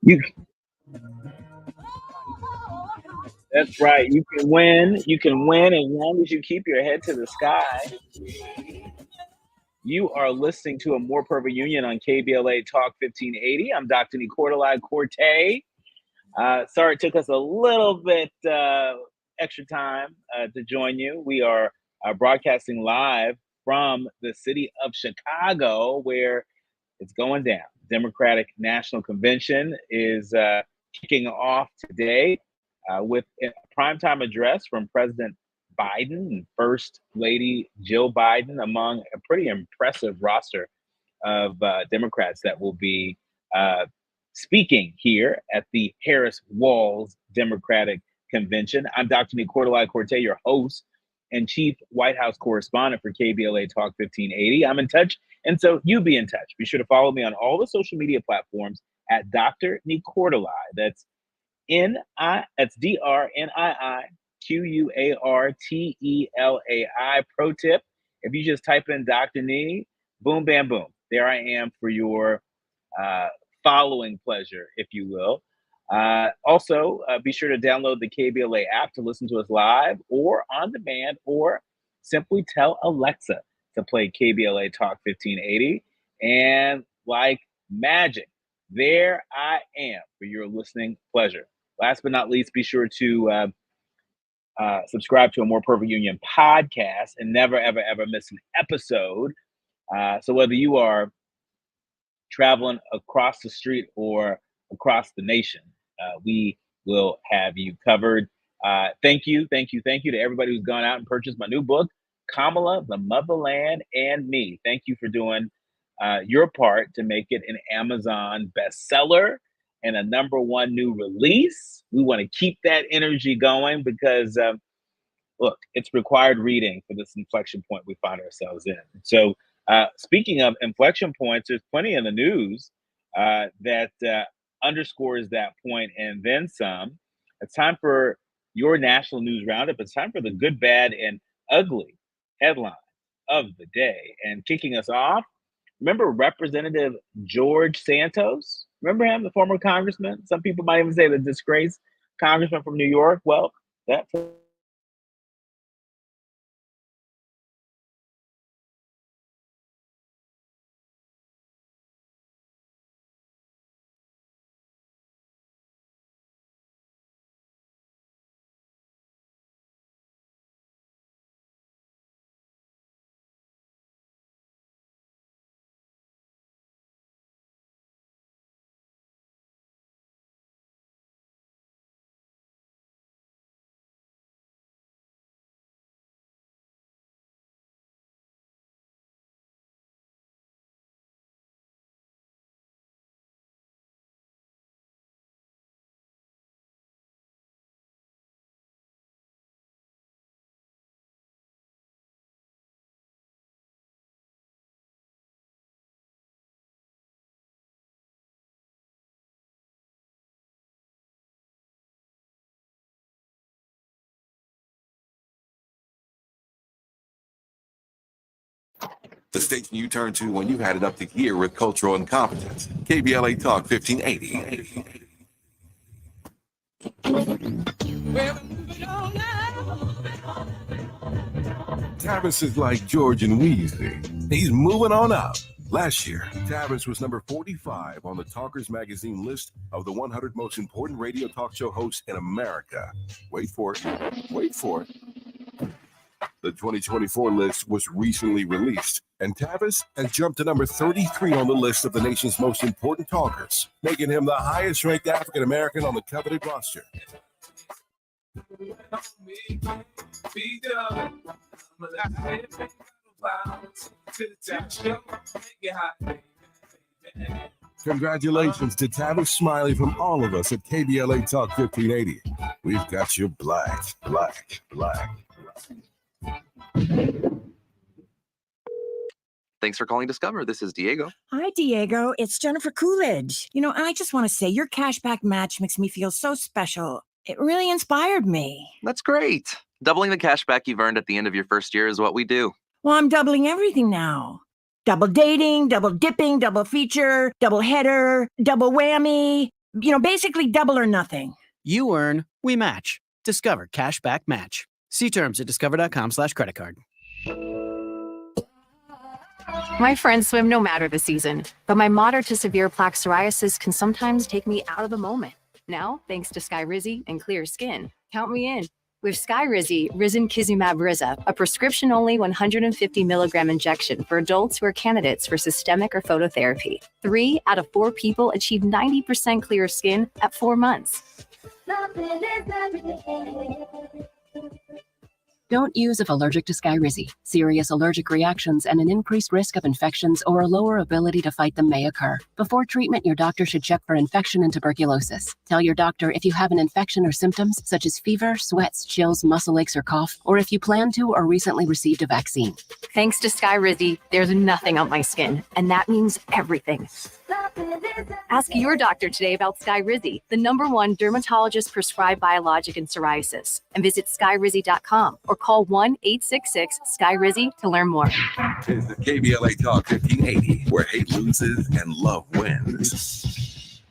You, that's right. You can win. You can win as long as you keep your head to the sky. You are listening to a More Perfect Union on KBLA Talk 1580. I'm Dr. Nii-Quartelai Quartey. Sorry it took us a little bit extra time to join you. We are broadcasting live from the city of Chicago, where it's going down. Democratic National Convention is kicking off today with a primetime address from President Biden and First Lady Jill Biden, among a pretty impressive roster of Democrats that will be uh, speaking here at the Harris Walls Democratic Convention. I'm Dr. Nii-Quartelai Quartey, your host and chief White House correspondent for KBLA Talk 1580. I'm in touch, and so you be in touch. Be sure to follow me on all the social media platforms at Dr. Nii-Quartelai. That's that's DrNiiQuartelai. Pro tip: if you just type in Dr. Nee, boom, bam, boom, there I am for your uh, following pleasure, if you will. Also, be sure to download the KBLA app to listen to us live or on demand, or simply tell Alexa to play KBLA Talk 1580. And like magic, there I am for your listening pleasure. Last but not least, be sure to subscribe to a More Perfect Union podcast and never, ever, ever miss an episode. So whether you are traveling across the street or across the nation, we will have you covered. Thank you, thank you, thank you to everybody who's gone out and purchased my new book, Kamala, the Motherland, and Me. Thank you for doing your part to make it an Amazon bestseller and a #1 new release. We want to keep that energy going because look, it's required reading for this inflection point we find ourselves in. So, speaking of inflection points, there's plenty in the news that underscores that point and then some. It's time for your national news roundup. It's time for the good, bad, and ugly headline of the day. And kicking us off, remember Representative George Santos? Remember him, the former congressman? Some people might even say the disgraced congressman from New York. Well, that's The station you turn to when you've had it up to here with cultural incompetence. KBLA Talk 1580. Tavis is like George and Weezy. He's moving on up. Last year, Tavis was number 45 on the Talkers Magazine list of the 100 most important radio talk show hosts in America. Wait for it. Wait for it. The 2024 list was recently released, and Tavis has jumped to number 33 on the list of the nation's most important talkers, making him the highest-ranked African-American on the coveted roster. Congratulations to Tavis Smiley from all of us at KBLA Talk 1580. We've got you black. Thanks for calling Discover. This is Diego. Hi, Diego. It's Jennifer Coolidge. I just want to say your cashback match makes me feel so special. It really inspired me. That's great. Doubling the cashback you've earned at the end of your first year is what we do. Well, I'm doubling everything now. Double dating, double dipping, double feature, double header, double whammy. Basically double or nothing. You earn, we match. Discover Cashback Match. See terms at discover.com/creditcard. My friends swim no matter the season, but my moderate to severe plaque psoriasis can sometimes take me out of the moment. Now, thanks to Skyrizi and clear skin, count me in. With Skyrizi, Risankizumab Riza, a prescription-only 150 milligram injection for adults who are candidates for systemic or phototherapy. 3 out of 4 people achieve 90% clear skin at 4 months. Don't use if allergic to Skyrizi. Serious allergic reactions and an increased risk of infections or a lower ability to fight them may occur. Before treatment, your doctor should check for infection and tuberculosis. Tell your doctor if you have an infection or symptoms such as fever, sweats, chills, muscle aches, or cough, or if you plan to or recently received a vaccine. Thanks to Skyrizi, there's nothing on my skin, and that means everything. Ask your doctor today about Skyrizi, the #1 dermatologist-prescribed biologic in psoriasis, and visit skyrizi.com or call 1-866-SKYRIZI to learn more. It's the KBLA Talk 1580, where hate loses and love wins.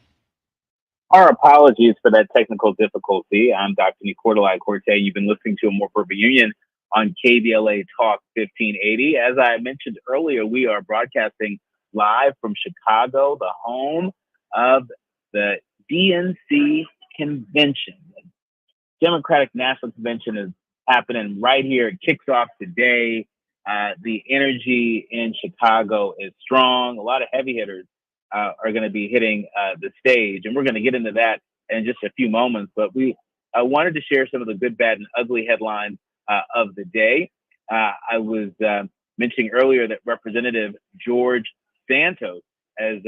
Our apologies for that technical difficulty. I'm Dr. Nii-Quartelai Quartey. You've been listening to A More Perfect Union on KBLA Talk 1580. As I mentioned earlier, we are broadcasting live from Chicago, the home of the DNC convention. The Democratic National Convention is happening right here. It kicks off today. The energy in Chicago is strong. A lot of heavy hitters are going to be hitting the stage, and we're going to get into that in just a few moments. But we wanted to share some of the good, bad, and ugly headlines of the day. I was mentioning earlier that Representative George Santos has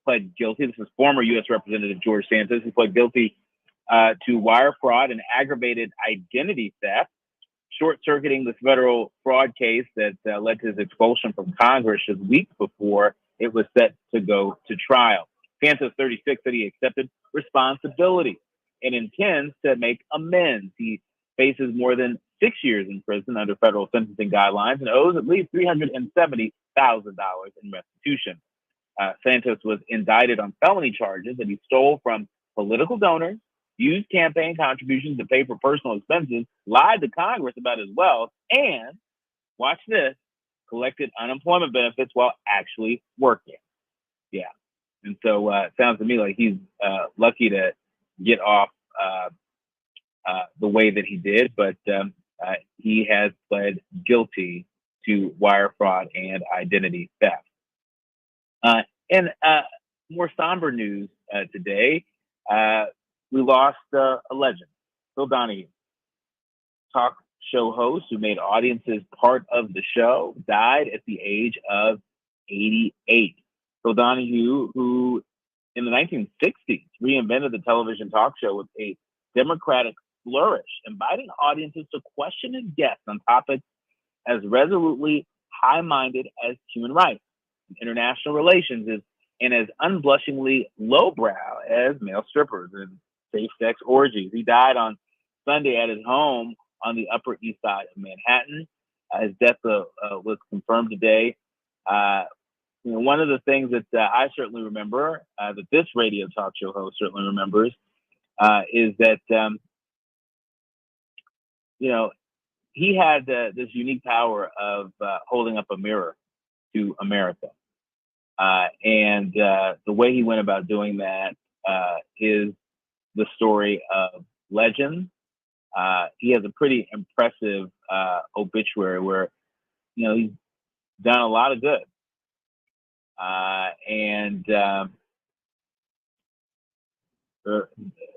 pled guilty. This is former U.S. Representative George Santos, who pled guilty to wire fraud and aggravated identity theft, short-circuiting this federal fraud case that led to his expulsion from Congress just weeks before it was set to go to trial. Santos, 36, said he accepted responsibility and intends to make amends. He faces more than 6 years in prison under federal sentencing guidelines and owes at least $370,000 in restitution. Santos was indicted on felony charges that he stole from political donors, used campaign contributions to pay for personal expenses, lied to Congress about his wealth, and, watch this, collected unemployment benefits while actually working. Yeah. And so it sounds to me like he's lucky to get off the way that he did, but he has pled guilty to wire fraud and identity theft. And more somber news today, we lost a legend, Phil Donahue, talk show host who made audiences part of the show, died at the age of 88. Phil Donahue, who in the 1960s reinvented the television talk show with a democratic flourish, inviting audiences to question his guests on topics as resolutely high-minded as human rights, international relations, and as unblushingly lowbrow as male strippers and safe-sex orgies. He died on Sunday at his home on the Upper East Side of Manhattan. His death was confirmed today One of the things that I certainly remember, that this radio talk show host certainly remembers, is that he had this unique power of holding up a mirror to America, and the way he went about doing that is the story of legend. He has a pretty impressive obituary where he's done a lot of good. And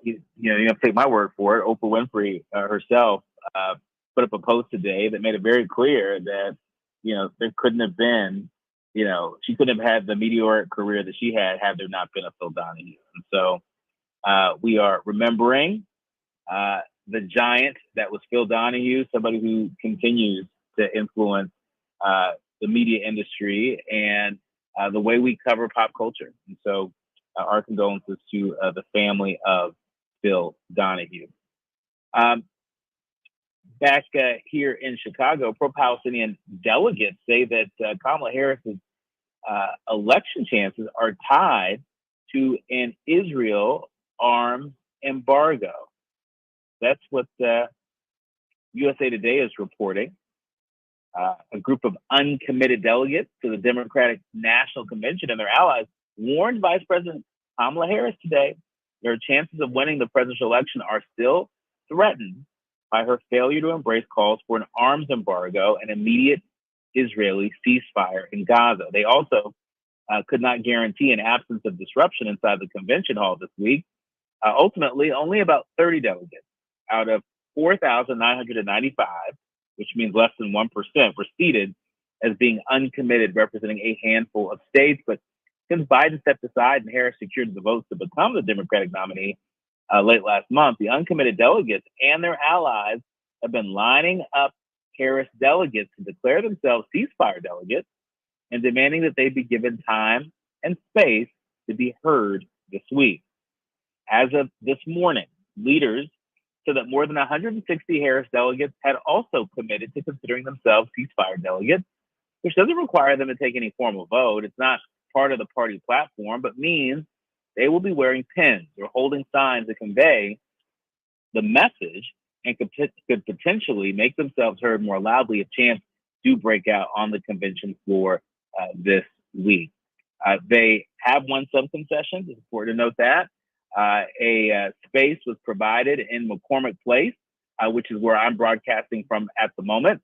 you have to take my word for it. Oprah Winfrey herself put up a post today that made it very clear that there couldn't have been, she couldn't have had the meteoric career that she had there not been a Phil Donahue. And so we are remembering the giant that was Phil Donahue, somebody who continues to influence the media industry and the way we cover pop culture. And so our condolences to the family of Phil Donahue. Back here in Chicago, pro-Palestinian delegates say that Kamala Harris's election chances are tied to an Israel arms embargo. That's what USA Today is reporting. A group of uncommitted delegates to the Democratic National Convention and their allies warned Vice President Kamala Harris today their chances of winning the presidential election are still threatened by her failure to embrace calls for an arms embargo and immediate Israeli ceasefire in Gaza. They also could not guarantee an absence of disruption inside the convention hall this week. Ultimately, only about 30 delegates out of 4,995, which means less than 1%, were seated as being uncommitted, representing a handful of states. But since Biden stepped aside and Harris secured the votes to become the Democratic nominee late last month, the uncommitted delegates and their allies have been lining up Harris delegates to declare themselves ceasefire delegates and demanding that they be given time and space to be heard this week. As of this morning, leaders said that more than 160 Harris delegates had also committed to considering themselves ceasefire delegates, which doesn't require them to take any formal vote. It's not part of the party platform, but means they will be wearing pins or holding signs that convey the message and could potentially make themselves heard more loudly if chants do break out on the convention floor this week. They have won some concessions. It's important to note that. A space was provided in McCormick Place, which is where I'm broadcasting from at the moment.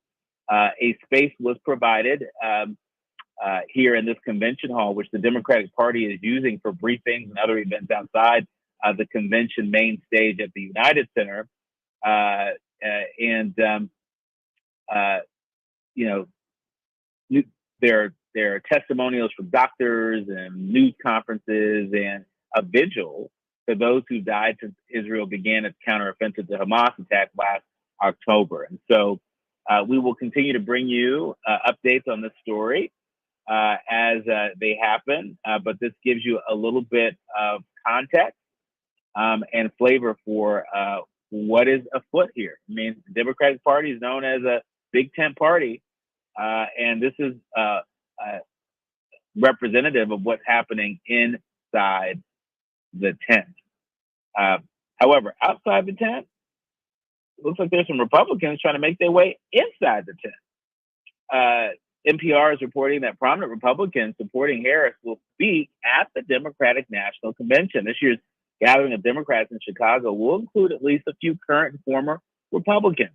A space was provided here in this convention hall, which the Democratic Party is using for briefings and other events outside the convention main stage at the United Center. There are testimonials from doctors and news conferences and a vigil for those who died since Israel began its counteroffensive to Hamas attack last October. And so we will continue to bring you updates on this story as they happen, but this gives you a little bit of context and flavor for what is afoot here. I mean, the Democratic Party is known as a big tent party, and this is representative of what's happening inside the tent. However, outside the tent, it looks like there's some Republicans trying to make their way inside the tent. NPR is reporting that prominent Republicans supporting Harris will speak at the Democratic National Convention. This year's gathering of Democrats in Chicago will include at least a few current and former Republicans.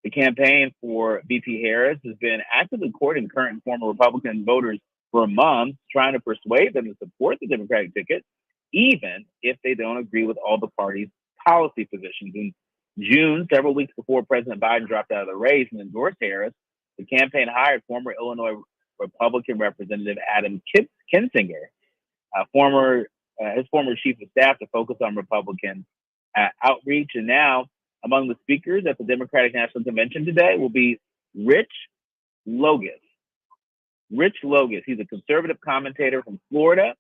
The campaign for VP Harris has been actively courting current and former Republican voters for months, trying to persuade them to support the Democratic ticket, even if they don't agree with all the party's policy positions. In June, several weeks before President Biden dropped out of the race and endorsed Harris, the campaign hired former Illinois Republican Representative Adam Kinzinger, his former chief of staff, to focus on Republican outreach. And now, among the speakers at the Democratic National Convention today will be Rich Logus. Rich Logus, he's a conservative commentator from Florida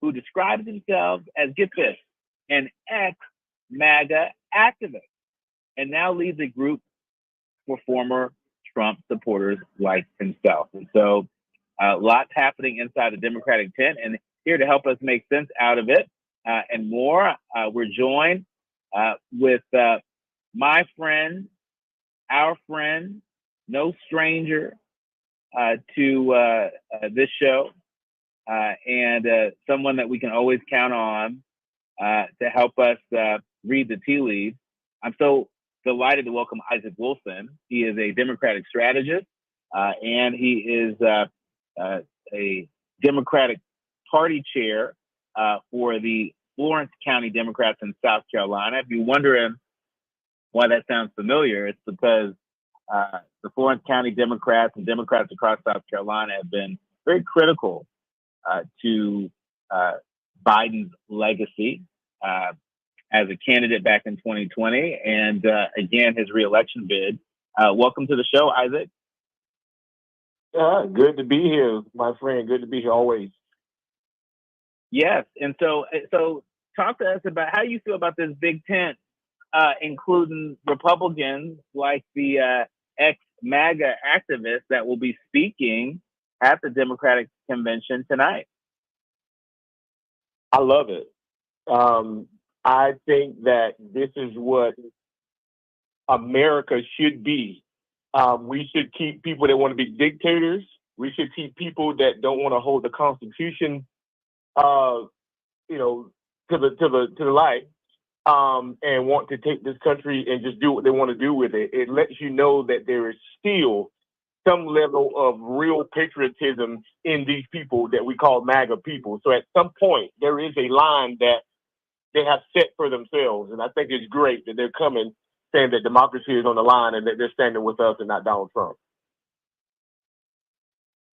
who describes himself as, get this, an ex-MAGA activist, and now leads a group for former Trump supporters like himself. And so Lots happening inside the Democratic tent, and here to help us make sense out of it and more, we're joined with my friend, our friend, no stranger to this show, and someone that we can always count on to help us read the tea leaves. I'm so delighted to welcome Isaac Wilson. He is a Democratic strategist, and he is a Democratic Party chair for the Florence County Democrats in South Carolina. If you're wondering why that sounds familiar, it's because the Florence County Democrats and Democrats across South Carolina have been very critical to Biden's legacy as a candidate back in 2020 and again, his reelection bid. Welcome to the show, Isaac. Good to be here, my friend. Good to be here always. Yes, and so talk to us about how you feel about this big tent, including Republicans like the ex-MAGA activists that will be speaking at the Democratic convention tonight. I love it. I think that this is what America should be. We should keep people that want to be dictators. We should keep people that don't want to hold the Constitution, to the light, and want to take this country and just do what they want to do with it. It lets you know that there is still some level of real patriotism in these people that we call MAGA people. So at some point, there is a line that they have set for themselves. And I think it's great that they're coming saying that democracy is on the line and that they're standing with us and not Donald Trump.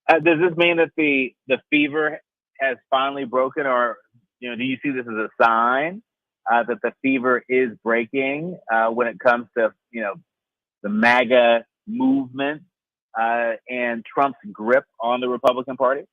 Does this mean that the fever has finally broken, or do you see this as a sign that the fever is breaking when it comes to the MAGA movement and Trump's grip on the Republican Party?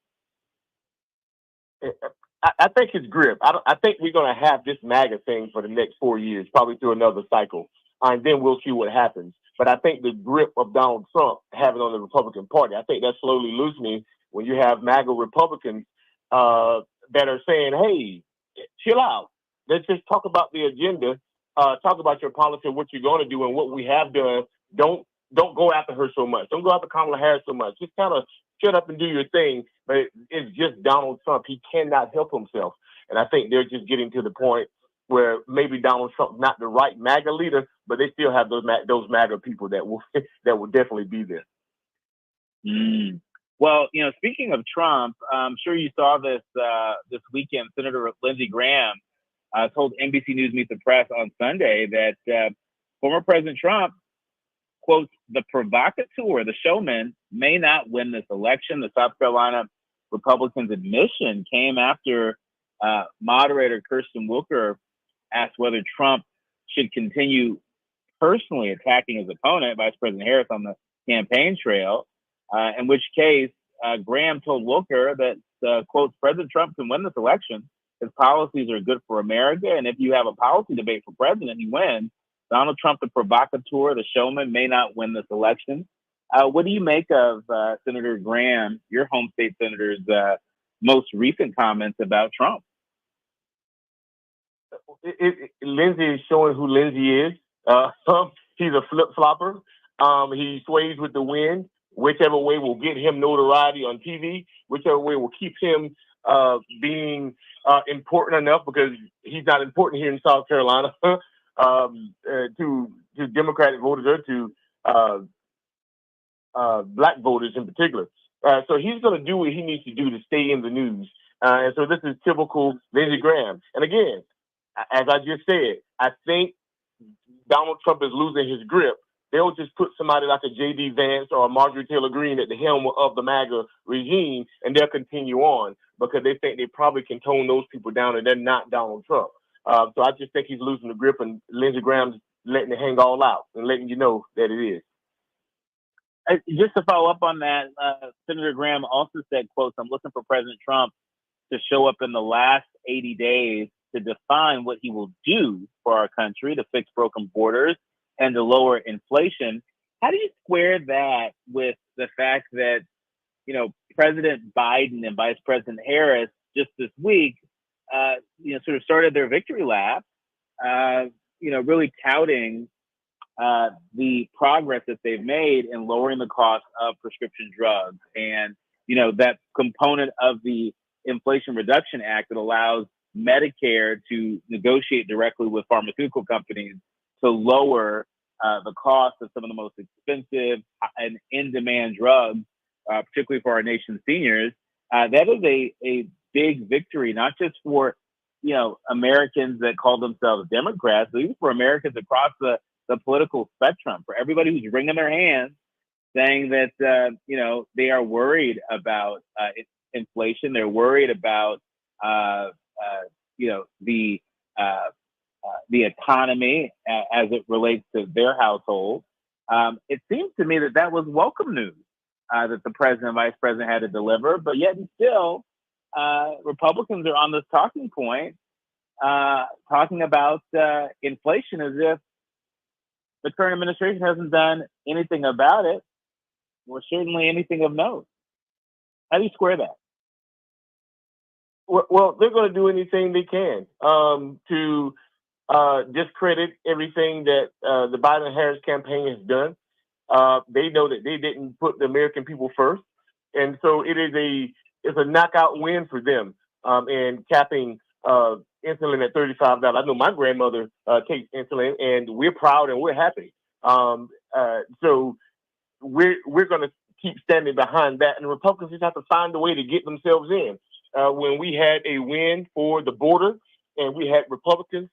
I think his grip. I think we're going to have this MAGA thing for the next 4 years, probably through another cycle, and then we'll see what happens. But I think the grip of Donald Trump having on the Republican Party, I think that's slowly loosening when you have MAGA Republicans that are saying, hey, chill out. Let's just talk about the agenda, talk about your policy, what you're going to do and what we have done. Don't go after her so much. Don't go after Kamala Harris so much. Just kind of shut up and do your thing. But it's just Donald Trump. He cannot help himself. And I think they're just getting to the point where maybe Donald Trump's not the right MAGA leader, but they still have those MAGA people that will definitely be there. Mm. Well, speaking of Trump, I'm sure you saw this weekend. Senator Lindsey Graham told NBC News Meet the Press on Sunday that former President Trump, quotes, the provocateur, the showman, may not win this election. The South Carolina Republicans' admission came after moderator Kirsten Wilker asked whether Trump should continue personally attacking his opponent, Vice President Harris, on the campaign trail, in which case Graham told Wilker that, quote, President Trump can win this election. His policies are good for America, and if you have a policy debate for president, he wins. Donald Trump, the provocateur, the showman, may not win this election. What do you make of Senator Graham, your home state senator's most recent comments about Trump? Lindsey is showing who Lindsey is. He's a flip-flopper. He sways with the wind. Whichever way will get him notoriety on TV, whichever way will keep him being important enough, because he's not important here in South Carolina to Democratic voters or to Black voters in particular. So he's going to do what he needs to do to stay in the news. And so this is typical Lindsey Graham. And again, as I just said, I think Donald Trump is losing his grip. They'll just put somebody like a J.D. Vance or a Marjorie Taylor Greene at the helm of the MAGA regime, and they'll continue on because they think they probably can tone those people down, and they're not Donald Trump. So I just think he's losing the grip, and Lindsey Graham's letting it hang all out and letting you know that it is. Just to follow up on that, Senator Graham also said, quotes, I'm looking for President Trump to show up in the last 80 days to define what he will do for our country to fix broken borders and to lower inflation. How do you square that with the fact that President Biden and Vice President Harris just this week, sort of started their victory lap, really touting the progress that they've made in lowering the cost of prescription drugs. And, that component of the Inflation Reduction Act that allows Medicare to negotiate directly with pharmaceutical companies to lower the cost of some of the most expensive and in-demand drugs, particularly for our nation's seniors. That is a big victory, not just for, Americans that call themselves Democrats, but even for Americans across the political spectrum, for everybody who's wringing their hands, saying that, they are worried about inflation. They're worried about, the economy as it relates to their household. It seems to me that was welcome news that the president and vice president had to deliver, but yet and still, Republicans are on this talking point, talking about inflation as if the current administration hasn't done anything about it, or certainly anything of note. How do you square that? Well, they're going to do anything they can to discredit everything that the Biden-Harris campaign has done. They know that they didn't put the American people first, and so it's a knockout win for them. And capping insulin at $35. I know my grandmother takes insulin, and we're proud and we're happy. So we're going to keep standing behind that, and Republicans just have to find a way to get themselves in. When we had a win for the border, and we had Republicans,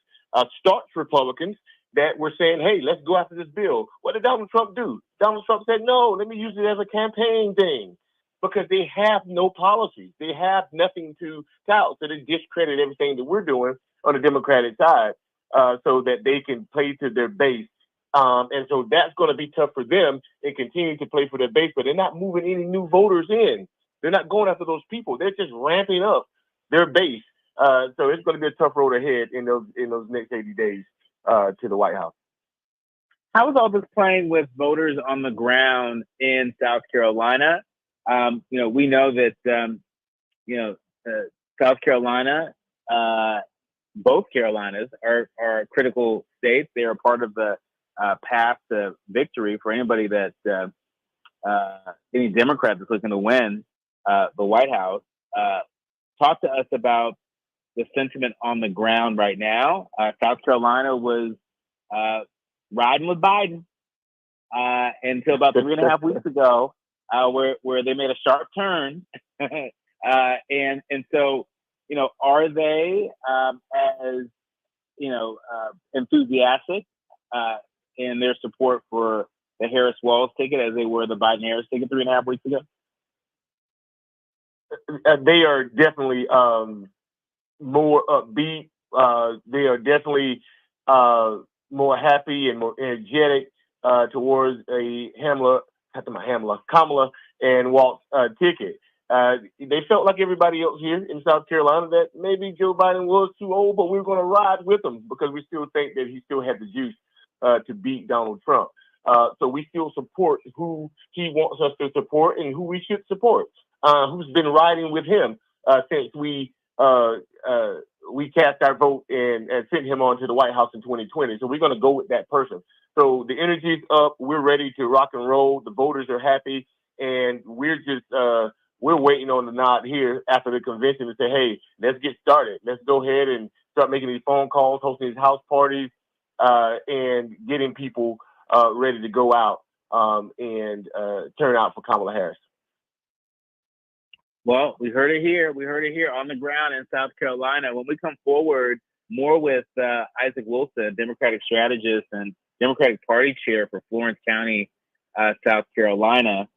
staunch Republicans, that were saying, hey, let's go after this bill. What did Donald Trump do? Donald Trump said, no, let me use it as a campaign thing, because they have no policies. They have nothing to tout. So they discredit everything that we're doing on the Democratic side so that they can play to their base. And so that's going to be tough for them and continue to play for their base, but they're not moving any new voters in. They're not going after those people. They're just ramping up their base. So it's going to be a tough road ahead in those next 80 days to the White House. How is all this playing with voters on the ground in South Carolina? We know that, South Carolina, both Carolinas are critical states. They are part of the path to victory for anybody that any Democrat that's looking to win the White House. Talk to us about the sentiment on the ground right now. South Carolina was riding with Biden until about 3.5 weeks ago, where they made a sharp turn. and so, are they as, enthusiastic in their support for the Harris-Walz ticket as they were the Biden-Harris ticket 3.5 weeks ago? They are definitely more upbeat. They are definitely more happy and more energetic towards a Kamala and Walz ticket. They felt like everybody else here in South Carolina that maybe Joe Biden was too old, but we were going to ride with him because we still think that he still had the juice to beat Donald Trump. So we still support who he wants us to support and who we should support, who's been riding with him since we cast our vote and sent him on to the White House in 2020. So we're going to go with that person. So the energy's up. We're ready to rock and roll. The voters are happy. And we're just we're waiting on the nod here after the convention to say, hey, let's get started. Let's go ahead and start making these phone calls, hosting these house parties, and getting people ready to go out and turn out for Kamala Harris. Well, we heard it here. We heard it here on the ground in South Carolina. When we come forward more with Isaac Wilson, Democratic strategist and Democratic Party chair for Florence County, South Carolina,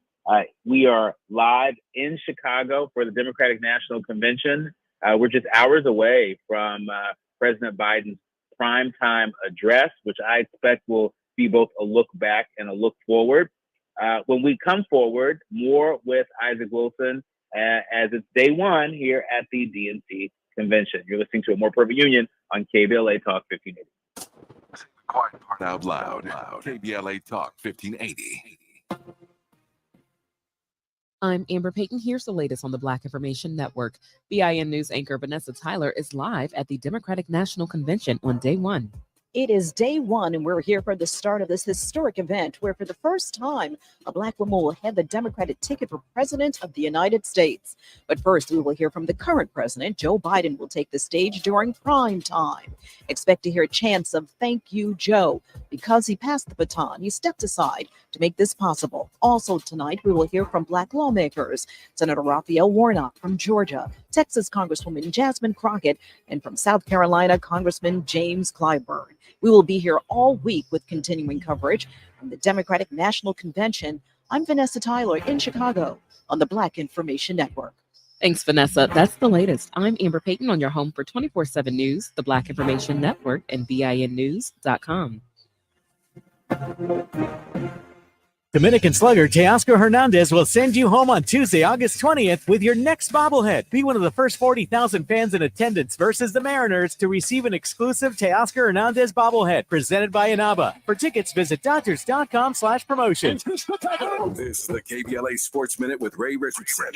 we are live in Chicago for the Democratic National Convention. We're just hours away from President Biden's primetime address, which I expect will be both a look back and a look forward. When we come forward, more with Isaac Wilson, as it's day one here at the DNC convention. You're listening to A More Perfect Union on KBLA Talk 1580. Quiet part out loud. KBLA Talk 1580. I'm Amber Payton. Here's the latest on the Black Information Network. BIN News anchor Vanessa Tyler is live at the Democratic National Convention on day one. It is day one, and we're here for the start of this historic event where, for the first time, a Black woman will head the Democratic ticket for President of the United States. But first, we will hear from the current president. Joe Biden will take the stage during prime time. Expect to hear chants of "Thank you, Joe." Because he passed the baton, he stepped aside to make this possible. Also tonight, we will hear from Black lawmakers. Senator Raphael Warnock from Georgia, Texas Congresswoman Jasmine Crockett, and from South Carolina, Congressman James Clyburn. We will be here all week with continuing coverage from the Democratic National Convention. I'm Vanessa Tyler in Chicago on the Black Information Network. Thanks, Vanessa. That's the latest. I'm Amber Payton on your home for 24/7 News, the Black Information Network, and BINnews.com. Dominican slugger Teoscar Hernandez will send you home on Tuesday, August 20th with your next bobblehead. Be one of the first 40,000 fans in attendance versus the Mariners to receive an exclusive Teoscar Hernandez bobblehead presented by Inaba. For tickets, visit doctors.com/promotion. This is the KBLA Sports Minute with Ray Richardson.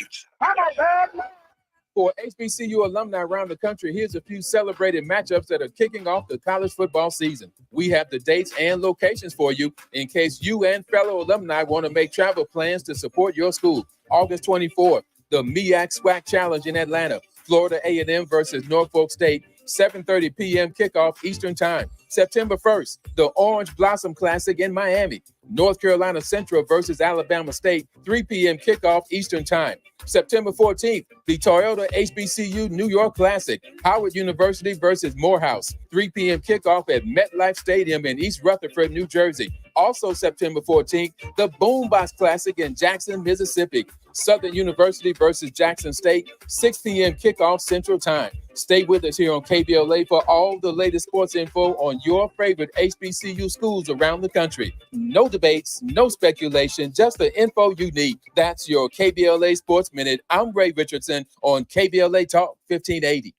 For HBCU alumni around the country, here's a few celebrated matchups that are kicking off the college football season. We have the dates and locations for you in case you and fellow alumni want to make travel plans to support your school. August 24th, the MEAC SWAC Challenge in Atlanta. Florida A&M versus Norfolk State, 7:30 p.m. kickoff Eastern Time. September 1st, the Orange Blossom Classic in Miami. North Carolina Central versus Alabama State, 3 p.m. kickoff Eastern Time. September 14th, the Toyota HBCU New York Classic, Howard University versus Morehouse, 3 p.m. kickoff at MetLife Stadium in East Rutherford, New Jersey. Also September 14th, the Boombox Classic in Jackson, Mississippi. Southern University versus Jackson State, 6 p.m. kickoff Central Time. Stay with us here on KBLA for all the latest sports info on your favorite HBCU schools around the country. No debates, no speculation, just the info you need. That's your KBLA Sports Minute. I'm Ray Richardson on KBLA Talk 1580.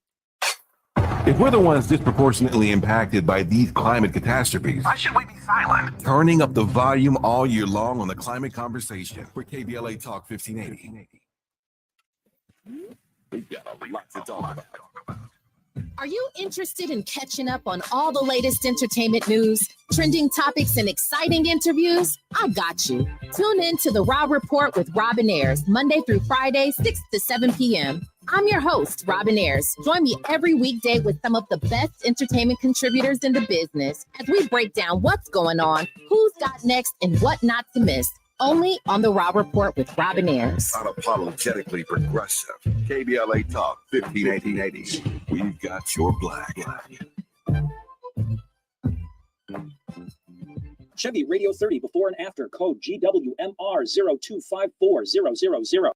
If we're the ones disproportionately impacted by these climate catastrophes, why should we be silent? Turning up the volume all year long on the climate conversation for KBLA Talk 1580. We've got a lot to talk about. Are you interested in catching up on all the latest entertainment news, trending topics, and exciting interviews? I got you. Tune in to the Raw Report with Robin Ayers, Monday through Friday, 6 to 7 p.m. I'm your host, Robin Ayers. Join me every weekday with some of the best entertainment contributors in the business as we break down what's going on, who's got next, and what not to miss. Only on the Raw Report with Robin Ayers. Unapologetically progressive. KBLA Talk 1580. We've got your black. Chevy Radio 30 before and after code GWMR 0254000.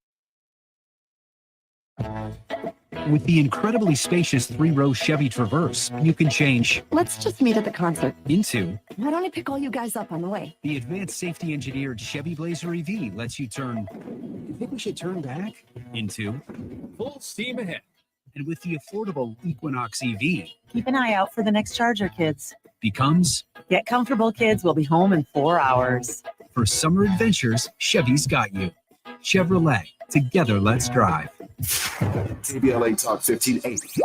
With the incredibly spacious 3-row Chevy Traverse, you can change. Let's just meet at the concert. Into. Why don't I pick all you guys up on the way? The advanced safety engineered Chevy Blazer EV lets you turn. You think we should turn back? Into. Full steam ahead. And with the affordable Equinox EV. Keep an eye out for the next Charger, kids. Becomes. Get comfortable, kids. We'll be home in 4 hours. For summer adventures, Chevy's got you. Chevrolet. Together, let's drive. KBLA Talk 1580.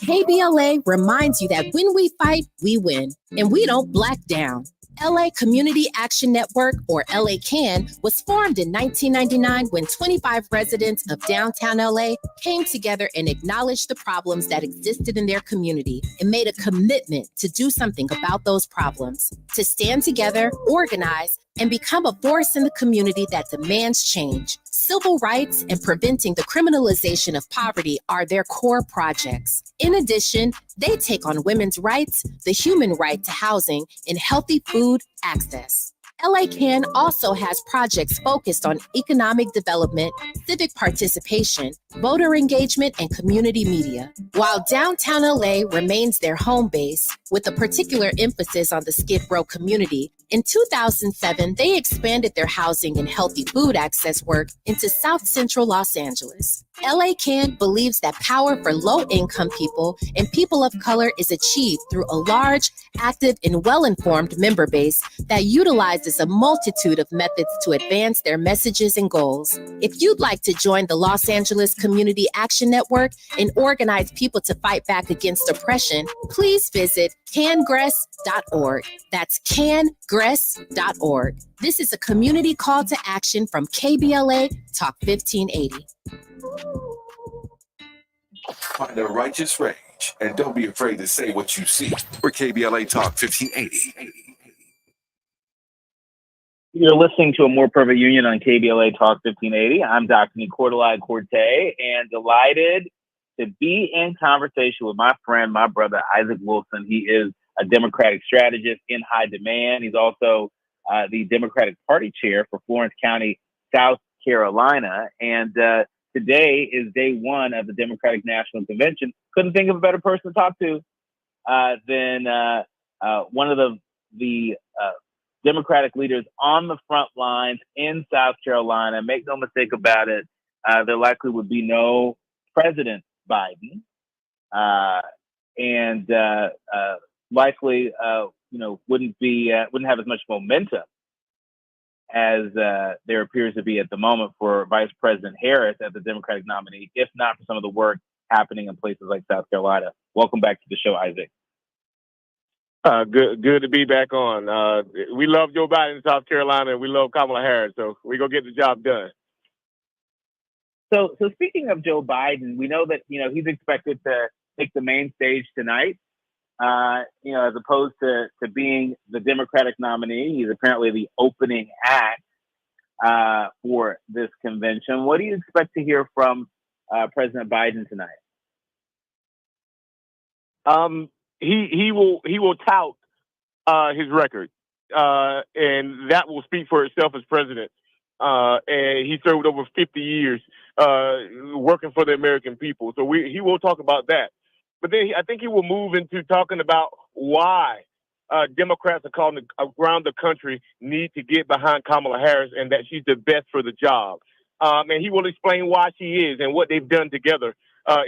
KBLA reminds you that when we fight, we win, and we don't black down. LA Community Action Network, or LA CAN, was formed in 1999 when 25 residents of downtown LA came together and acknowledged the problems that existed in their community and made a commitment to do something about those problems, to stand together, organize, and become a force in the community that demands change. Civil rights and preventing the criminalization of poverty are their core projects. In addition, they take on women's rights, the human right to housing, and healthy food access. LA CAN also has projects focused on economic development, civic participation, voter engagement, and community media. While downtown LA remains their home base, with a particular emphasis on the Skid Row community, in 2007, they expanded their housing and healthy food access work into South Central Los Angeles. LA Can believes that power for low-income people and people of color is achieved through a large, active, and well-informed member base that utilizes a multitude of methods to advance their messages and goals. If you'd like to join the Los Angeles Community Action Network and organize people to fight back against oppression, please visit cangress.org. That's cangress.org. This is a community call to action from KBLA Talk 1580. Find a righteous rage and don't be afraid to say what you see. For KBLA Talk 1580. You're listening to A More Perfect Union on KBLA Talk 1580. I'm Dr. Nii-Quartelai Quartey, and delighted to be in conversation with my friend, my brother, Isaac Wilson. He is a Democratic strategist in high demand. He's also the Democratic Party chair for Florence County, South Carolina. And today is day one of the Democratic National Convention. Couldn't think of a better person to talk to than one of the Democratic leaders on the front lines in South Carolina. Make no mistake about it, there likely would be no President Biden, and likely, wouldn't have as much momentum as there appears to be at the moment for Vice President Harris as the Democratic nominee, if not for some of the work happening in places like South Carolina. Welcome back to the show, Isaac. Good to be back on. We love Joe Biden in South Carolina, and we love Kamala Harris, so we're going to get the job done. So speaking of Joe Biden, we know that, he's expected to take the main stage tonight, as opposed to being the Democratic nominee. He's apparently the opening act for this convention. What do you expect to hear from President Biden tonight? He will tout his record, and that will speak for itself as president. And he served over 50 years working for the American people. So he will talk about that. But then I think he will move into talking about why Democrats around the country need to get behind Kamala Harris and that she's the best for the job. And he will explain why she is and what they've done together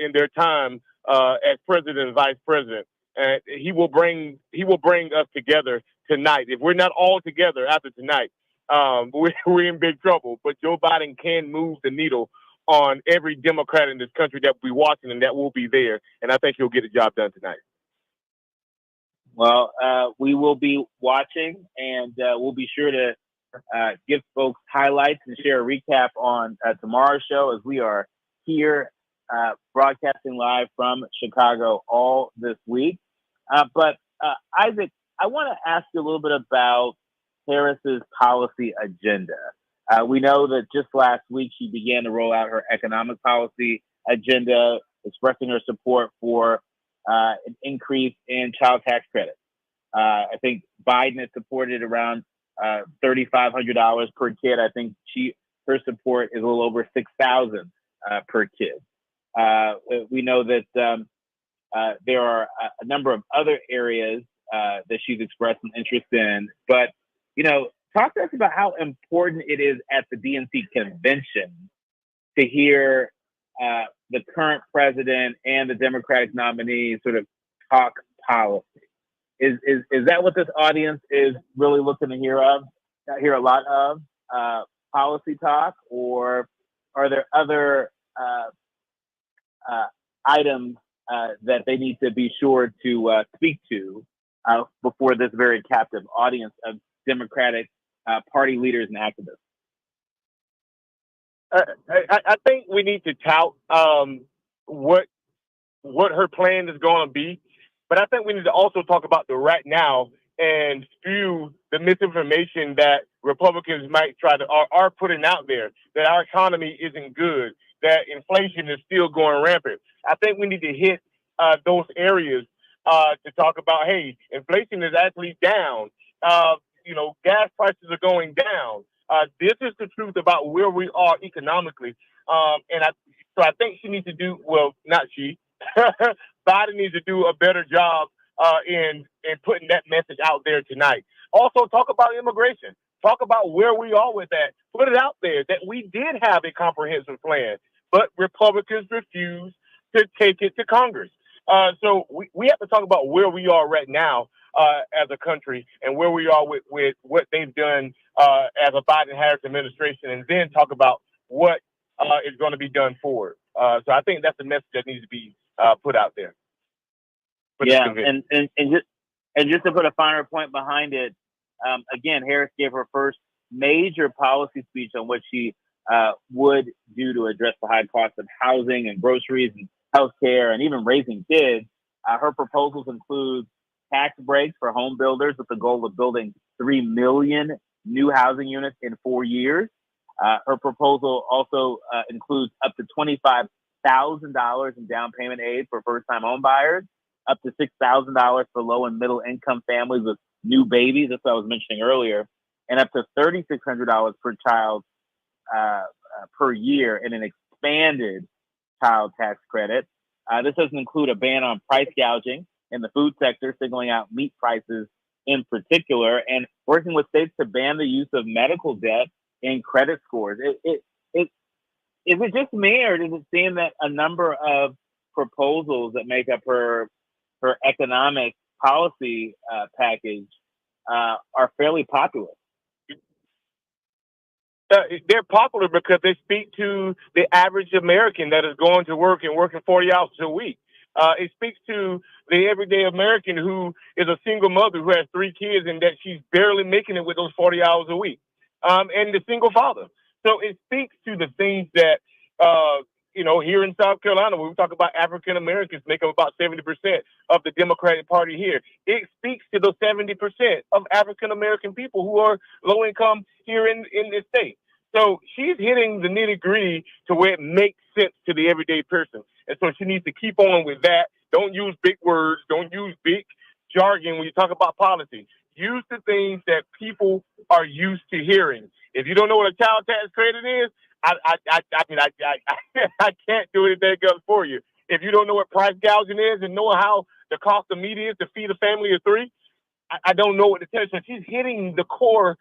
in their time as president and vice president. And he will bring us together tonight. If we're not all together after tonight, we're in big trouble. But Joe Biden can move the needle on every Democrat in this country that will be watching and that will be there. And I think he'll get the job done tonight. Well, we will be watching, and we'll be sure to give folks highlights and share a recap on tomorrow's show, as we are here broadcasting live from Chicago all this week. But Isaac, I want to ask you a little bit about Harris's policy agenda. We know that just last week she began to roll out her economic policy agenda, expressing her support for an increase in child tax credit. I think Biden has supported around $3,500 per kid. I think her support is a little over $6,000 per kid. We know that there are a number of other areas that she's expressed an interest in, but talk to us about how important it is at the DNC convention to hear the current president and the Democratic nominee sort of talk policy. Is that what this audience is really looking to hear a lot of policy talk, or are there other items that they need to be sure to speak to before this very captive audience of Democratic party leaders and activists? I think we need to tout what her plan is going to be, but I think we need to also talk about the right now and spew the misinformation that Republicans might are putting out there, that our economy isn't good, that inflation is still going rampant. I think we need to hit those areas to talk about, hey, inflation is actually down. Gas prices are going down. This is the truth about where we are economically. So I think she needs to do, well, not she, Biden needs to do a better job in putting that message out there tonight. Also, talk about immigration. Talk about where we are with that. Put it out there that we did have a comprehensive plan, but Republicans refused to take it to Congress. So we have to talk about where we are right now as a country and where we are with what they've done as a Biden-Harris administration, and then talk about what is going to be done forward. So I think that's the message that needs to be put out there. Yeah, and just to put a finer point behind it, again, Harris gave her first major policy speech on what she would do to address the high cost of housing and groceries and healthcare and even raising kids. Her proposals include tax breaks for home builders with the goal of building 3 million new housing units in 4 years. Her proposal also includes up to $25,000 in down payment aid for first-time home buyers, up to $6,000 for low and middle income families with new babies, that's what I was mentioning earlier, and up to $3,600 per child per year in an expanded child tax credit. This doesn't include a ban on price gouging in the food sector, signaling out meat prices in particular, and working with states to ban the use of medical debt in credit scores. Is it just me, or does it seem that a number of proposals that make up her economic policy package are fairly popular? They're popular because they speak to the average American that is going to work and working 40 hours a week. It speaks to the everyday American who is a single mother who has 3 kids and that she's barely making it with those 40 hours a week, and the single father. So it speaks to the things that, here in South Carolina, when we talk about African Americans make up about 70% of the Democratic Party here, it speaks to those 70% of African American people who are low income here in this state. So she's hitting the nitty gritty to where it makes sense to the everyday person. And so she needs to keep on with that. Don't use big words. Don't use big jargon when you talk about policy. Use the things that people are used to hearing. If you don't know what a child tax credit is, I can't do anything else for you. If you don't know what price gouging is and know how the cost of meat is to feed a family of 3, I don't know what to tell you. So she's hitting the core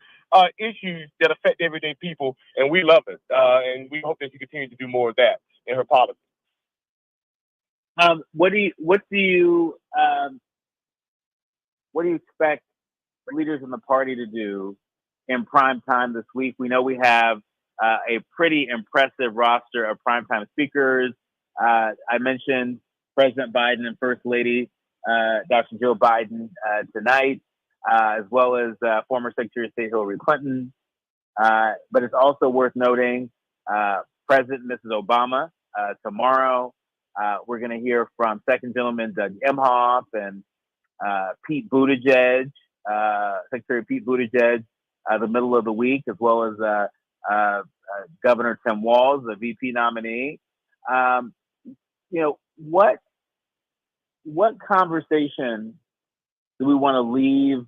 issues that affect everyday people, and we love it. And we hope that she continues to do more of that in her policy. What do you expect leaders in the party to do in prime time this week? We know we have a pretty impressive roster of primetime speakers. I mentioned President Biden and First Lady Dr. Joe Biden tonight, as well as former Secretary of State Hillary Clinton. But it's also worth noting President and Mrs. Obama tomorrow. We're going to hear from Second Gentleman Doug Emhoff and Pete Buttigieg, Secretary Pete Buttigieg, the middle of the week, as well as Governor Tim Walz, the VP nominee. What conversation do we want to leave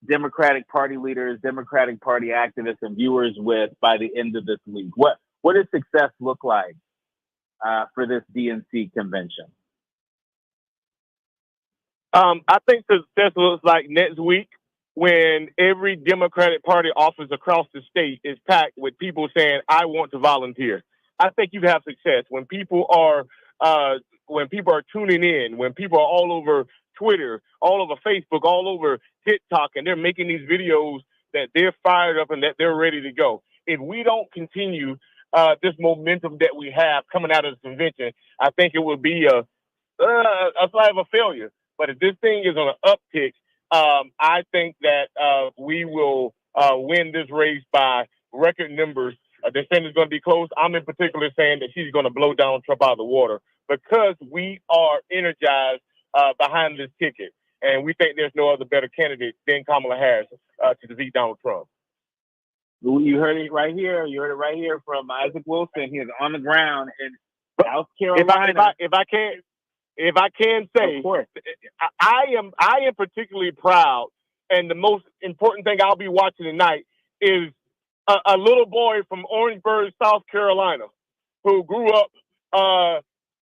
Democratic Party leaders, Democratic Party activists, and viewers with by the end of this week? What does success look like for this DNC convention? I think success looks like next week when every Democratic Party office across the state is packed with people saying, I want to volunteer. I think you have success when people are tuning in, when people are all over Twitter, all over Facebook, all over TikTok, and they're making these videos that they're fired up and that they're ready to go. If we don't continue this momentum that we have coming out of the convention, I think it will be a sign of a failure. But if this thing is on an uptick, I think that we will win this race by record numbers. They're saying it's going to be close. I'm in particular saying that she's going to blow down Trump out of the water because we are energized behind this ticket. And we think there's no other better candidate than Kamala Harris to defeat Donald Trump. You heard it right here. You heard it right here from Isaac Wilson. He is on the ground in South Carolina. If I can say, I am particularly proud, and the most important thing I'll be watching tonight is a little boy from Orangeburg, South Carolina, who grew up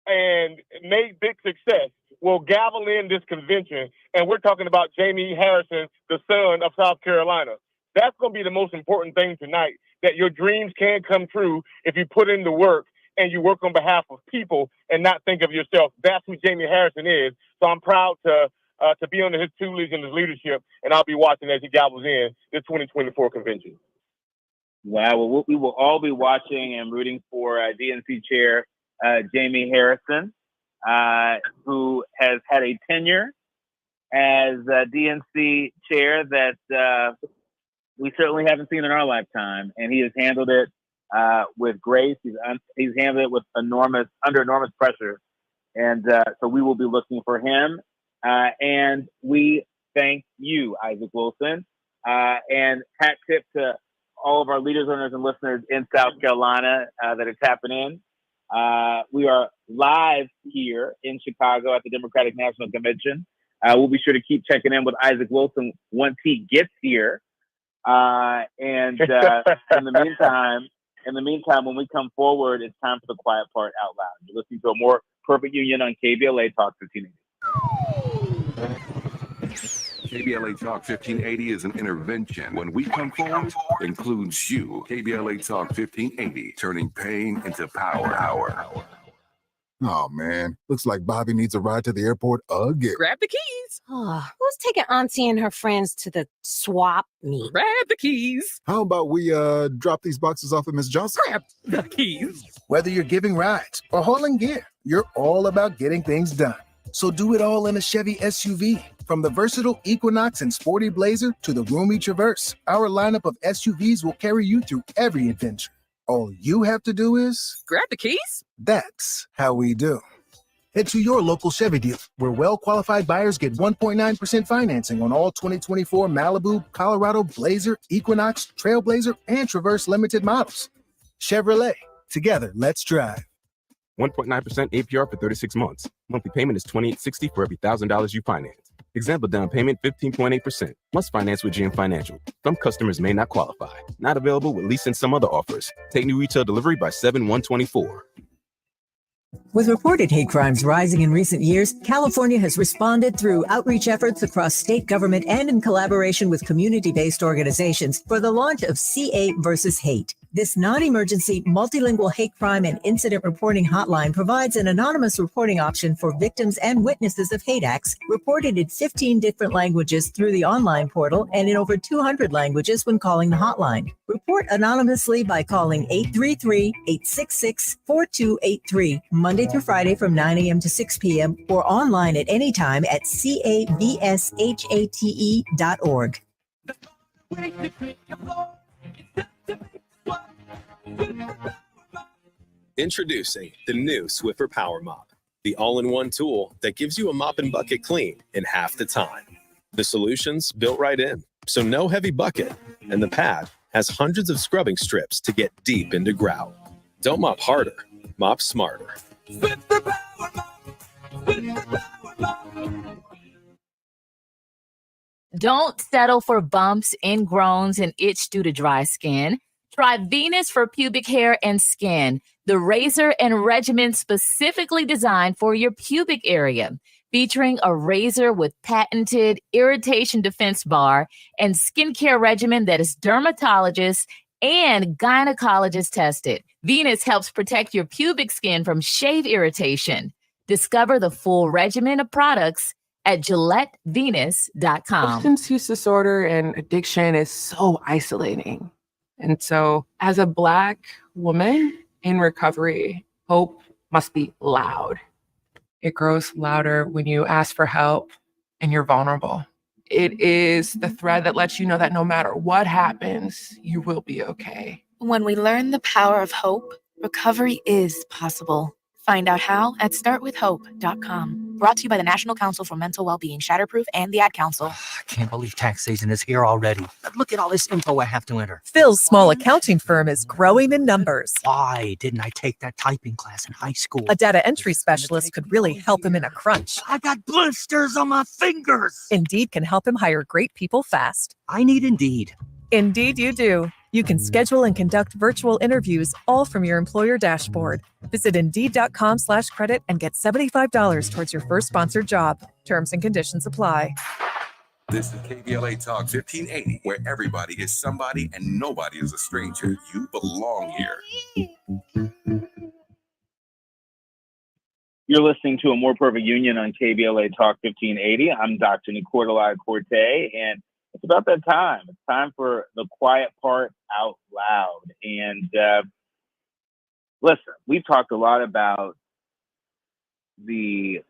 and made big success, will gavel in this convention. And we're talking about Jamie Harrison, the son of South Carolina. That's going to be the most important thing tonight, that your dreams can come true if you put in the work and you work on behalf of people and not think of yourself. That's who Jamie Harrison is. So I'm proud to be under his tutelage and his leadership, and I'll be watching as he gavels in the 2024 convention. Wow. Well, we will all be watching and rooting for DNC Chair Jamie Harrison, who has had a tenure as DNC Chair that we certainly haven't seen in our lifetime, and he has handled it with grace. He's handled it with under enormous pressure, and so we will be looking for him. And we thank you, Isaac Wilson, and hat tip to all of our leaders, owners, and listeners in South Carolina that are tapping in. We are live here in Chicago at the Democratic National Convention. We'll be sure to keep checking in with Isaac Wilson once he gets here. And in the meantime, when we come forward, it's time for the quiet part out loud. You're listening to a more perfect union on KBLA Talk 1580. KBLA Talk 1580 is an intervention. When we come forward, includes you. KBLA Talk 1580, turning pain into power. Oh, man. Looks like Bobby needs a ride to the airport again. Grab the keys. Oh, who's taking Auntie and her friends to the swap meet? Grab the keys. How about we drop these boxes off at Miss Johnson? Grab the keys. Whether you're giving rides or hauling gear, you're all about getting things done. So do it all in a Chevy SUV. From the versatile Equinox and sporty Blazer to the roomy Traverse, our lineup of SUVs will carry you through every adventure. All you have to do is grab the keys. That's how we do. Head to your local Chevy dealer, where well-qualified buyers get 1.9% financing on all 2024 Malibu, Colorado, Blazer, Equinox, Trailblazer, and Traverse limited models. Chevrolet. Together, let's drive. 1.9% APR for 36 months. Monthly payment is $28.60 for every $1,000 you finance. Example down payment 15.8%. Must finance with GM Financial. Some customers may not qualify. Not available with lease and some other offers. Take new retail delivery by 7/1/24. With reported hate crimes rising in recent years, California has responded through outreach efforts across state government and in collaboration with community-based organizations for the launch of CA versus Hate. This non-emergency multilingual hate crime and incident reporting hotline provides an anonymous reporting option for victims and witnesses of hate acts reported in 15 different languages through the online portal and in over 200 languages when calling the hotline. Report anonymously by calling 833-866-4283, Monday through Friday from 9 a.m. to 6 p.m. or online at any time at cavshate.org. Introducing the new Swiffer Power Mop, the all-in-one tool that gives you a mop and bucket clean in half the time. The solution's built right in, so no heavy bucket, and the pad has hundreds of scrubbing strips to get deep into grout. Don't mop harder, mop smarter. Swiffer Power Mop. Swiffer Power Mop. Don't settle for bumps, ingrowns, and itch due to dry skin. Try Venus for pubic hair and skin, the razor and regimen specifically designed for your pubic area, featuring a razor with patented irritation defense bar and skincare regimen that is dermatologist and gynecologist tested. Venus helps protect your pubic skin from shave irritation. Discover the full regimen of products at GilletteVenus.com. Substance use disorder and addiction is so isolating. And so as a Black woman in recovery, hope must be loud. It grows louder when you ask for help and you're vulnerable. It is the thread that lets you know that no matter what happens, you will be okay. When we learn the power of hope, recovery is possible. Find out how at startwithhope.com. Brought to you by the National Council for Mental Wellbeing, Shatterproof, and the Ad Council. I can't believe tax season is here already. Look at all this info I have to enter. Phil's small accounting firm is growing in numbers. Why didn't I take that typing class in high school? A data entry specialist could really help him in a crunch. I got blisters on my fingers. Indeed can help him hire great people fast. I need Indeed. Indeed you do. You can schedule and conduct virtual interviews all from your employer dashboard. Visit Indeed.com/credit and get $75 towards your first sponsored job. Terms and conditions apply. This is KBLA Talk 1580, where everybody is somebody and nobody is a stranger. You belong here. You're listening to A More Perfect Union on KBLA Talk 1580. I'm Dr. Nii-Quartelai Quartey, and it's about that time. It's time for the quiet part out loud. And listen, we've talked a lot about the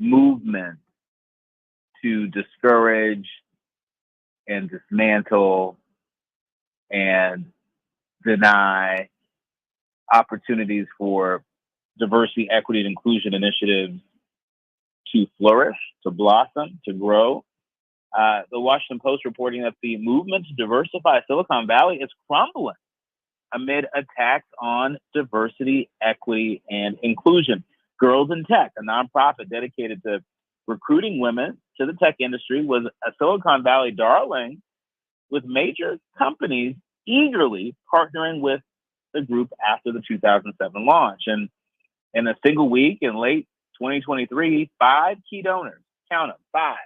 movement to discourage and dismantle and deny opportunities for diversity, equity, and inclusion initiatives to flourish, to blossom, to grow. The Washington Post reporting that the movement to diversify Silicon Valley is crumbling amid attacks on diversity, equity, and inclusion. Girls in Tech, a nonprofit dedicated to recruiting women to the tech industry, was a Silicon Valley darling, with major companies eagerly partnering with the group after the 2007 launch. And in a single week in late 2023, 5 key donors, count them, 5,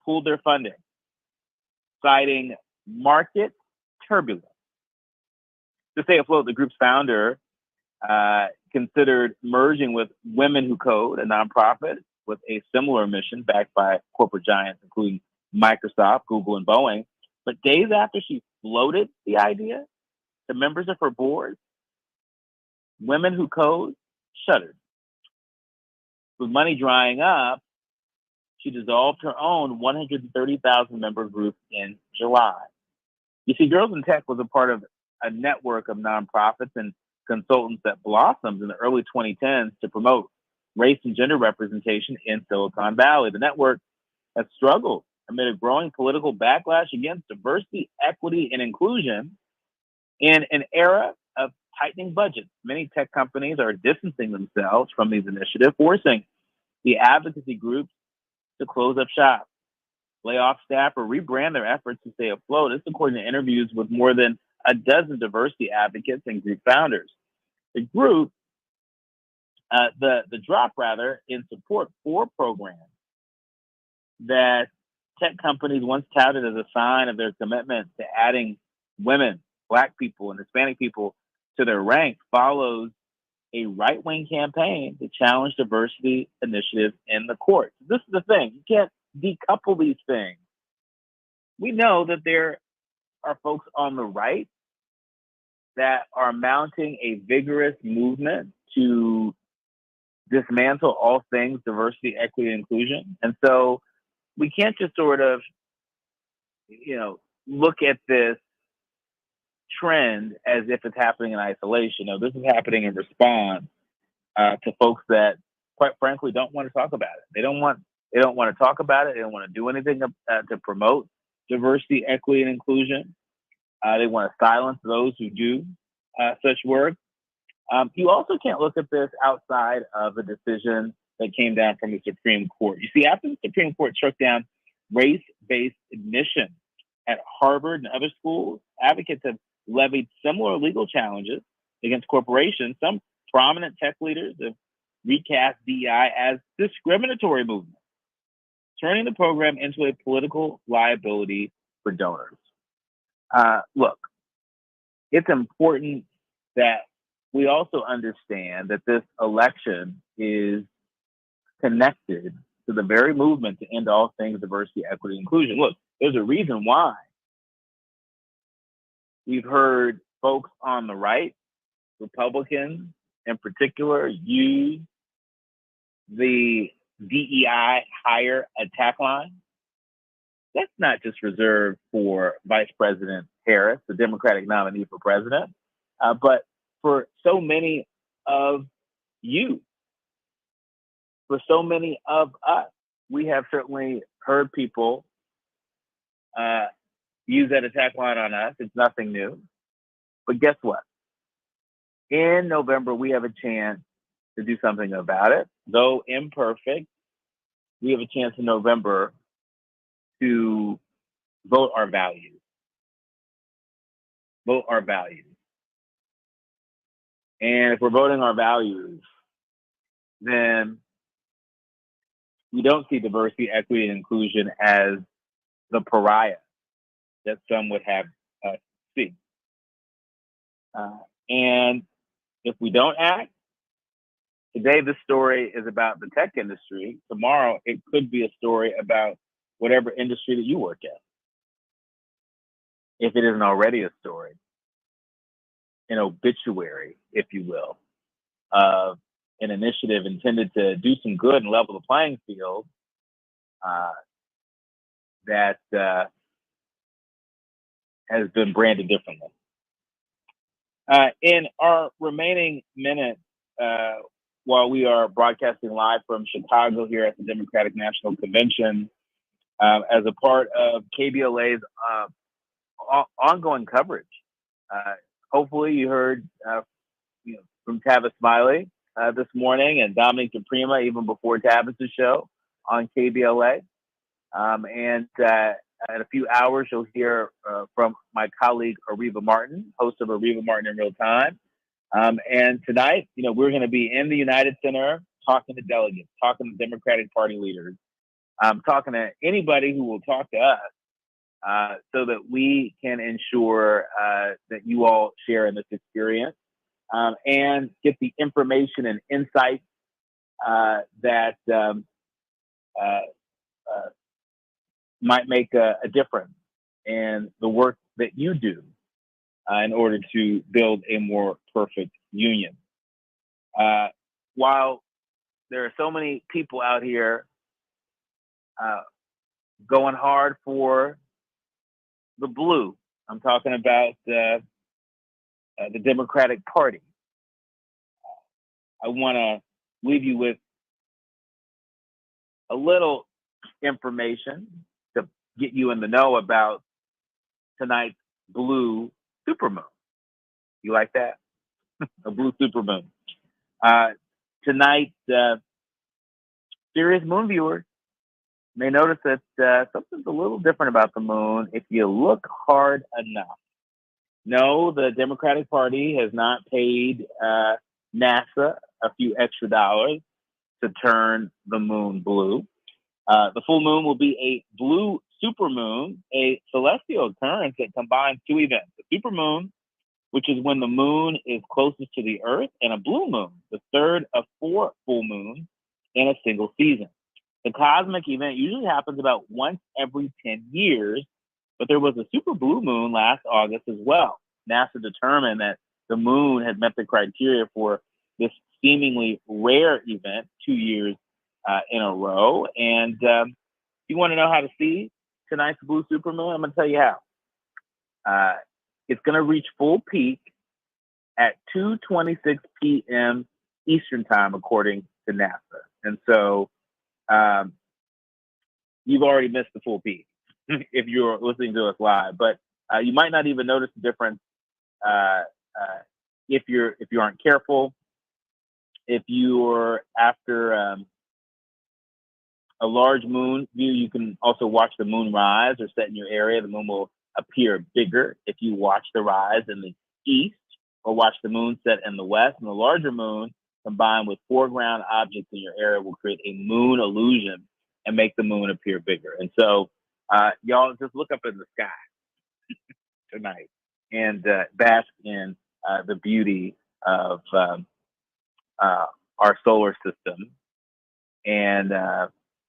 pulled their funding, citing market turbulence. To stay afloat, the group's founder considered merging with Women Who Code, a nonprofit with a similar mission backed by corporate giants, including Microsoft, Google, and Boeing. But days after she floated the idea to members of her board, Women Who Code shuttered. With money drying up, she dissolved her own 130,000 member group in July. You see, Girls in Tech was a part of a network of nonprofits and consultants that blossomed in the early 2010s to promote race and gender representation in Silicon Valley. The network has struggled amid a growing political backlash against diversity, equity, and inclusion in an era of tightening budgets. Many tech companies are distancing themselves from these initiatives, forcing the advocacy groups to close up shop, lay off staff, or rebrand their efforts to stay afloat. This according to interviews with more than a dozen diversity advocates and group founders. The group, the drop rather, in support for programs that tech companies once touted as a sign of their commitment to adding women, Black people, and Hispanic people to their ranks, follows a right-wing campaign to challenge diversity initiatives in the courts. This is the thing. You can't decouple these things. We know that there are folks on the right that are mounting a vigorous movement to dismantle all things diversity, equity, and inclusion. And so we can't just sort of, look at this trend as if it's happening in isolation. No, this is happening in response to folks that, quite frankly, don't want to talk about it. They don't want to talk about it. They don't want to do anything to promote diversity, equity, and inclusion. They want to silence those who do such work. You also can't look at this outside of a decision that came down from the Supreme Court. You see, after the Supreme Court struck down race-based admission at Harvard and other schools, advocates have levied similar legal challenges against corporations. Some prominent tech leaders have recast DEI as discriminatory movement, turning the program into a political liability for donors. Look, it's important that we also understand that this election is connected to the very movement to end all things diversity, equity, and inclusion. Look, there's a reason why we've heard folks on the right, Republicans in particular, use the DEI hire attack line. That's not just reserved for Vice President Harris, the Democratic nominee for president, but for so many of you, for so many of us. We have certainly heard people use that attack line on us. It's nothing new. But guess what? In November, we have a chance to do something about it. Though imperfect, we have a chance in November to vote our values. vote our values. And if we're voting our values, then we don't see diversity, equity, and inclusion as the pariah that some would have us see. And if we don't act, today this story is about the tech industry. Tomorrow it could be a story about whatever industry that you work in, if it isn't already a story, an obituary, if you will, of an initiative intended to do some good and level the playing field that has been branded differently. In our remaining minutes, while we are broadcasting live from Chicago here at the Democratic National Convention, as a part of KBLA's ongoing coverage, hopefully you heard from Tavis Smiley this morning and Dominique DePrima even before Tavis's show on KBLA. And in a few hours, you'll hear from my colleague, Areva Martin, host of Areva Martin in Real Time. And tonight, we're going to be in the United Center talking to delegates, talking to Democratic Party leaders, talking to anybody who will talk to us so that we can ensure that you all share in this experience and get the information and insights that might make a difference in the work that you do in order to build a more perfect union. While there are so many people out here going hard for the blue, I'm talking about the Democratic Party. I want to leave you with a little information to get you in the know about tonight's blue supermoon. You like that? A blue supermoon. Tonight, serious moon viewers may notice that something's a little different about the moon if you look hard enough. No, the Democratic Party has not paid NASA a few extra dollars to turn the moon blue. The full moon will be a blue supermoon, a celestial occurrence that combines two events: the supermoon, which is when the moon is closest to the Earth, and a blue moon, the third of 4 full moons in a single season. The cosmic event usually happens about once every 10 years, but there was a super blue moon last August as well. NASA determined that the moon had met the criteria for this seemingly rare event 2 years in a row. And you want to know how to see tonight's blue supermoon? I'm going to tell you how. It's going to reach full peak at 2:26 p.m. Eastern time, according to NASA. And so you've already missed the full peak if you're listening to us live. But you might not even notice the difference if you aren't careful. If you're after a large moon view, you can also watch the moon rise or set in your area. The moon will appear bigger if you watch the rise in the east or watch the moon set in the west. And the larger moon, combined with foreground objects in your area, will create a moon illusion and make the moon appear bigger. And so y'all just look up in the sky tonight and bask in the beauty of our solar system, and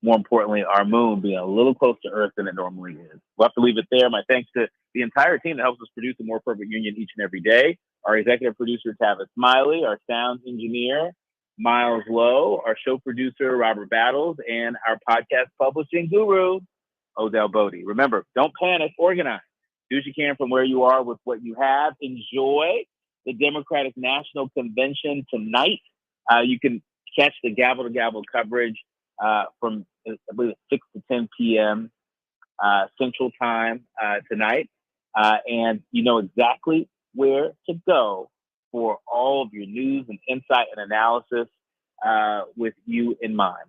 more importantly, our moon being a little closer to Earth than it normally is. We'll have to leave it there. My thanks to the entire team that helps us produce a more perfect union each and every day. Our executive producer, Tavis Smiley, our sound engineer, Miles Lowe, our show producer, Robert Battles, and our podcast publishing guru, Odell Bodie. Remember, don't panic, organize. Do what you can from where you are with what you have. Enjoy the Democratic National Convention tonight. You can catch the Gavel to Gavel coverage from, I believe, 6 to 10 p.m. Central Time tonight. And you know exactly where to go for all of your news and insight and analysis with you in mind.